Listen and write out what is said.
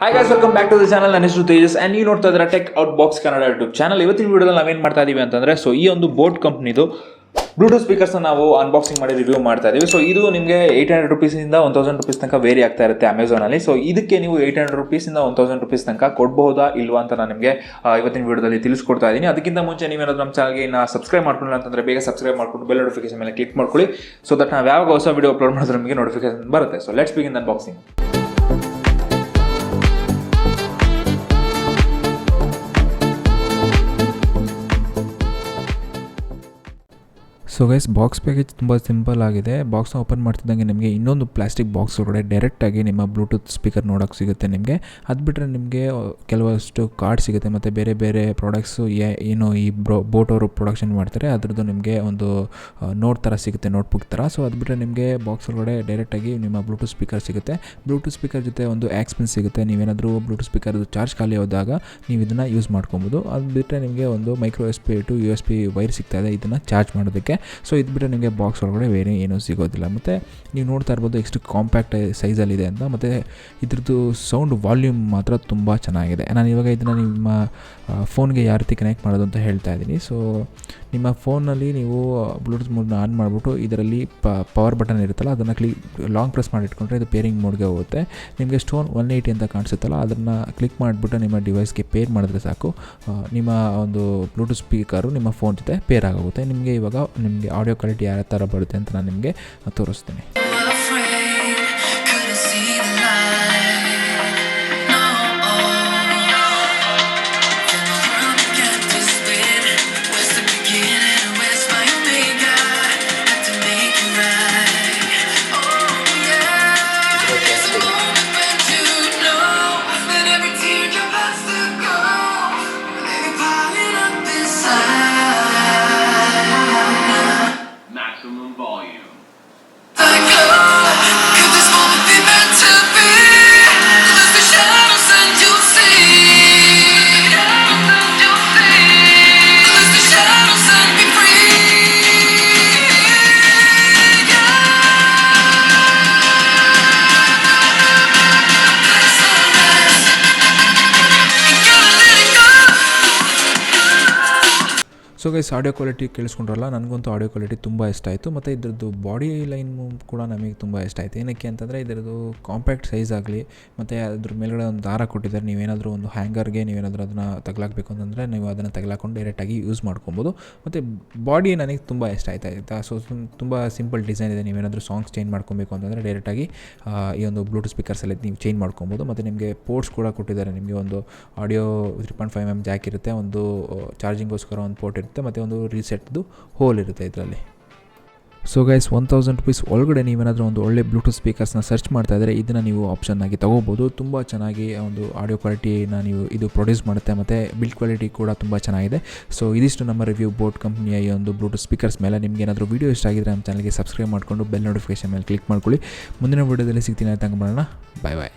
Hi guys, welcome back to the channel. ನನ್ನ ಹೆಸರು Tejas and ನೀವು ನೋಡ್ತಾ ಇದ್ದಾರೆ Tech Outbox Kannada YouTube channel. ಇವತ್ತಿನ ವಿಡಿಯೋದಲ್ಲಿ ನಾವೇನು ಮಾಡ್ತಾ ಇದೀವಿ ಅಂತಂದರೆ, ಸೊ ಈ ಒಂದು ಬೋಟ್ ಕಂಪ್ನಿದು ಬ್ಲೂಟೂತ್ ಸ್ಪೀಕರ್ಸ್ನ ನಾವು ಅನ್ಬಾಕ್ಸಿಂಗ್ ಮಾಡಿ ರಿವ್ಯೂ ಮಾಡ್ತಾ ಇದ್ದೀವಿ. ಸೊ ಇದು ನಿಮಗೆ 800 ರೂಪೀಸಿಂದ 1000 ರೂಪೀಸ್ ತನಕ ವೇರಿ ಆಗ್ತಾ ಇರುತ್ತೆ ಅಮೆಝಾನಲ್ಲಿ. ಸೊ ಇದಕ್ಕೆ ನೀವು 800 ರೂಪೀಸಿಂದ 1000 ರೂಪೀಸ್ ತನಕ ಕೊಡಬಹುದಾ ಇಲ್ವಾ ಅಂತ ನಾನು ನಿಮಗೆ ಇವತ್ತಿನ ವಿಡಿಯೋದಲ್ಲಿ ತಿಳಿಸ್ಕೊಡ್ತಾ ಇದ್ದೀನಿ. ಅದಕ್ಕಿಂತ ಮುಂಚೆ ನೀವೇನಾದರೂ ನಮ್ಮ ಚಾನಲ್ಗೆ ಇನ್ನು ಸಬ್ಸ್ಕ್ರೈಬ್ ಮಾಡ್ಕೊಂಡಿಲ್ಲ ಅಂತಂದರೆ ಬೇಗ ಸಬ್ಸ್ಕ್ರೈಬ್ ಮಾಡ್ಕೊಂಡು ಬೆಲ್ ನೋಟಿಫಿಕೇಶನ್ ಮೇಲೆ ಕ್ಲಿಕ್ ಮಾಡ್ಕೊಳ್ಳಿ. ಸೊ ದಟ್ ನಾವು ಯಾವಾಗ ಹೊಸ ವಿಡಿಯೋ ಅಪ್ಲೋಡ್ ಮಾಡಿದ್ರೆ ನಿಮಗೆ ನೋಟಿಫಿಕೇಶನ್ ಬರುತ್ತೆ. So let's begin unboxing. So guys, box package ತುಂಬ ಸಿಂಪಲ್ ಆಗಿದೆ. ಬಾಕ್ಸ್ನ ಓಪನ್ ಮಾಡ್ತಿದ್ದಂಗೆ ನಿಮಗೆ ಇನ್ನೊಂದು ಪ್ಲಾಸ್ಟಿಕ್ ಬಾಕ್ಸ್ ಒಳಗಡೆ ಡೈರೆಕ್ಟಾಗಿ ನಿಮ್ಮ ಬ್ಲೂಟೂತ್ ಸ್ಪೀಕರ್ ನೋಡೋಕ್ಕೆ ಸಿಗುತ್ತೆ ನಿಮಗೆ. ಅದು ಬಿಟ್ಟರೆ ನಿಮಗೆ ಕೆಲವಷ್ಟು ಕಾರ್ಡ್ ಸಿಗುತ್ತೆ ಮತ್ತು ಬೇರೆ ಬೇರೆ ಪ್ರಾಡಕ್ಟ್ಸು ಏನು ಈ ಬೋಟ್ ಅವರು ಪ್ರೊಡಕ್ಷನ್ ಮಾಡ್ತಾರೆ ಅದರದ್ದು ನಿಮಗೆ ಒಂದು ನೋಟ್ ಥರ ಸಿಗುತ್ತೆ, ನೋಟ್ಬುಕ್ ಥರ. ಸೊ ಅದು ಬಿಟ್ಟರೆ ನಿಮಗೆ ಬಾಕ್ಸ್ ಒಳಗಡೆ ಡೈರೆಕ್ಟಾಗಿ ನಿಮ್ಮ ಬ್ಲೂಟೂತ್ ಸ್ಪೀಕರ್ ಸಿಗುತ್ತೆ. ಬ್ಲೂಟೂತ್ ಸ್ಪೀಕರ್ ಜೊತೆ ಒಂದು ಆಕ್ಸ್ಪಿನ್ ಸಿಗುತ್ತೆ. ನೀವೇನಾದರೂ ಬ್ಲೂಟೂತ್ ಸ್ಪೀಕರ್ದು ಚಾರ್ಜ್ ಖಾಲಿ ಹೋದಾಗ ನೀವು ಇದನ್ನು ಯೂಸ್ ಮಾಡ್ಕೊಬೋದು. ಅದು ಬಿಟ್ಟರೆ ನಿಮಗೆ ಒಂದು micro USB to USB wire ಸಿಗ್ತಾಯಿದೆ ಇದನ್ನು ಚಾರ್ಜ್ ಮಾಡೋದಕ್ಕೆ. ಸೊ ಇದು ಬಿಟ್ಟರೆ ನಿಮಗೆ ಬಾಕ್ಸ್ ಒಳಗಡೆ ಬೇರೆ ಏನೂ ಸಿಗೋದಿಲ್ಲ. ಮತ್ತು ನೀವು ನೋಡ್ತಾ ಇರ್ಬೋದು ಎಷ್ಟು ಕಾಂಪ್ಯಾಕ್ಟ್ ಸೈಜಲ್ಲಿದೆ ಅಂತ. ಮತ್ತು ಇದ್ರದ್ದು ಸೌಂಡ್ ವಾಲ್ಯೂಮ್ ಮಾತ್ರ ತುಂಬ ಚೆನ್ನಾಗಿದೆ. ನಾನು ಇವಾಗ ಇದನ್ನು ನಿಮ್ಮ ಫೋನ್ಗೆ ಯಾವ ರೀತಿ ಕನೆಕ್ಟ್ ಮಾಡೋದು ಅಂತ ಹೇಳ್ತಾ ಇದ್ದೀನಿ. ಸೊ ನಿಮ್ಮ ಫೋನಲ್ಲಿ ನೀವು ಬ್ಲೂಟೂತ್ ಮೋಡ್ನ ಆನ್ ಮಾಡಿಬಿಟ್ಟು ಇದರಲ್ಲಿ ಪವರ್ ಬಟನ್ ಇರುತ್ತಲ್ಲ ಅದನ್ನು ಲಾಂಗ್ ಪ್ರೆಸ್ ಮಾಡಿಟ್ಕೊಂಡ್ರೆ ಇದು ಪೇರಿಂಗ್ ಮೋಡ್ಗೆ ಹೋಗುತ್ತೆ. ನಿಮಗೆ ಸ್ಟೋನ್ 180 ಅಂತ ಕಾಣಿಸುತ್ತಲ್ಲ ಅದನ್ನು ಕ್ಲಿಕ್ ಮಾಡಿಬಿಟ್ಟು ನಿಮ್ಮ ಡಿವೈಸ್ಗೆ ಪೇರ್ ಮಾಡಿದ್ರೆ ಸಾಕು, ನಿಮ್ಮ ಒಂದು ಬ್ಲೂಟೂತ್ ಸ್ಪೀಕರು ನಿಮ್ಮ ಫೋನ್ ಜೊತೆ ಪೇರ್ ಆಗೋಗುತ್ತೆ. ನಿಮಗೆ ಇವಾಗ ನಿಮಗೆ ಆಡಿಯೋ ಕ್ವಾಲಿಟಿ ಯಾವ ಥರ ಬರುತ್ತೆ ಅಂತ ನಾನು ನಿಮಗೆ ತೋರಿಸ್ತೀನಿ. ಸೊ ಗೈಸ್, ಆಡಿಯೋ ಕ್ವಾಲಿಟಿ ಕೇಳಿಸ್ಕೊಂಡ್ರಲ್ಲ, ನನಗಂತೂ ಆಡಿಯೋ ಕ್ವಾಲಿಟಿ ತುಂಬ ಇಷ್ಟ ಆಯಿತು. ಮತ್ತು ಇದರದ್ದು ಬಾಡಿ ಲೈನ್ ಕೂಡ ನಮಗೆ ತುಂಬ ಇಷ್ಟ ಆಯಿತು. ಏನಕ್ಕೆ ಅಂತಂದರೆ ಇದರದ್ದು ಕಾಂಪ್ಯಾಕ್ಟ್ ಸೈಜ್ ಆಗಲಿ ಮತ್ತು ಅದ್ರ ಮೇಲ್ಗಡೆ ಒಂದು ದಾರ ಕೊಟ್ಟಿದ್ದಾರೆ. ನೀವೇನಾದರೂ ಒಂದು ಹ್ಯಾಂಗರ್ಗೆ ನೀವೇನಾದರೂ ಅದನ್ನು ತಗಲಾಕಬೇಕು ಅಂತಂದರೆ ನೀವು ಅದನ್ನು ತಗಲಾಕೊಂಡು ಡೈರೆಕ್ಟಾಗಿ ಯೂಸ್ ಮಾಡ್ಕೊಬೋದು. ಮತ್ತು ಬಾಡಿ ನನಗೆ ತುಂಬ ಇಷ್ಟ ಆಯಿತಾ. ಸೊ ತುಂಬ ಸಿಂಪಲ್ ಡಿಸೈನ್ ಇದೆ. ನೀವೇನಾದರೂ ಸಾಂಗ್ಸ್ ಚೇಂಜ್ ಮಾಡ್ಕೊಬೇಕು ಅಂತಂದರೆ ಡೈರೆಕ್ಟಾಗಿ ಈ ಒಂದು ಬ್ಲೂಟೂತ್ ಸ್ಪೀಕರ್ಸಲ್ಲಿ ನೀವು ಚೇಂಜ್ ಮಾಡ್ಕೊಬೋದು. ಮತ್ತು ನಿಮಗೆ ಪೋರ್ಟ್ಸ್ ಕೂಡ ಕೊಟ್ಟಿದ್ದಾರೆ. ನಿಮಗೆ ಒಂದು ಆಡಿಯೋ 3.5mm ಜಾಕ್ ಇರುತ್ತೆ, ಒಂದು ಚಾರ್ಜಿಂಗೋಸ್ಕರ ಒಂದು ಪೋರ್ಟ್ ಇರುತ್ತೆ ಮತ್ತು ಒಂದು ರೀಸೆಟ್ದು ಹೋಲ್ ಇರುತ್ತೆ ಇದರಲ್ಲಿ. ಸೊ ಗೈಸ್, 1000 ರೂಪೀಸ್ ಒಳಗಡೆ ನೀವೇನಾದರೂ ಒಂದು ಒಳ್ಳೆ ಬ್ಲೂಟೂತ್ ಸ್ಪೀಕರ್ಸ್ನ ಸರ್ಚ್ ಮಾಡ್ತಾ ಇದ್ದರೆ ಇದನ್ನು ನೀವು ಆಪ್ಷನ್ನಾಗಿ ತೊಗೋಬೋದು. ತುಂಬ ಚೆನ್ನಾಗಿ ಒಂದು ಆಡಿಯೋ ಕ್ವಾಲಿಟಿನ ನೀವು ಇದು ಪ್ರೊಡ್ಯೂಸ್ ಮಾಡುತ್ತೆ ಮತ್ತು ಬಿಲ್ಡ್ ಕ್ವಾಲಿಟಿ ಕೂಡ ತುಂಬ ಚೆನ್ನಾಗಿದೆ. ಸೊ ಇದಿಷ್ಟು ನಮ್ಮ ರಿವ್ಯೂ ಬೋಟ್ ಕಂಪ್ನಿಯ ಈ ಒಂದು ಬ್ಲೂಟೂತ್ ಸ್ಪೀಕರ್ಸ್ ಮೇಲೆ. ನಿಮಗೆ ಏನಾದರೂ ವೀಡಿಯೋ ಇಷ್ಟ ಆಗಿದ್ರೆ ನಮ್ಮ ಚಾನಲ್ಗೆ ಸಬ್ಸ್ಕ್ರೈಬ್ ಮಾಡಿಕೊಂಡು ಬೆಲ್ ನೋಟಿಫಿಕೇಶನ್ ಮೇಲೆ ಕ್ಲಿಕ್ ಮಾಡ್ಕೊಳ್ಳಿ. ಮುಂದಿನ ವೀಡಿಯೋದಲ್ಲಿ ಸಿಗ್ತೀನಿ ಅಂತ ಮಾಡೋಣ. ಬಾಯ್ ಬಾಯ್.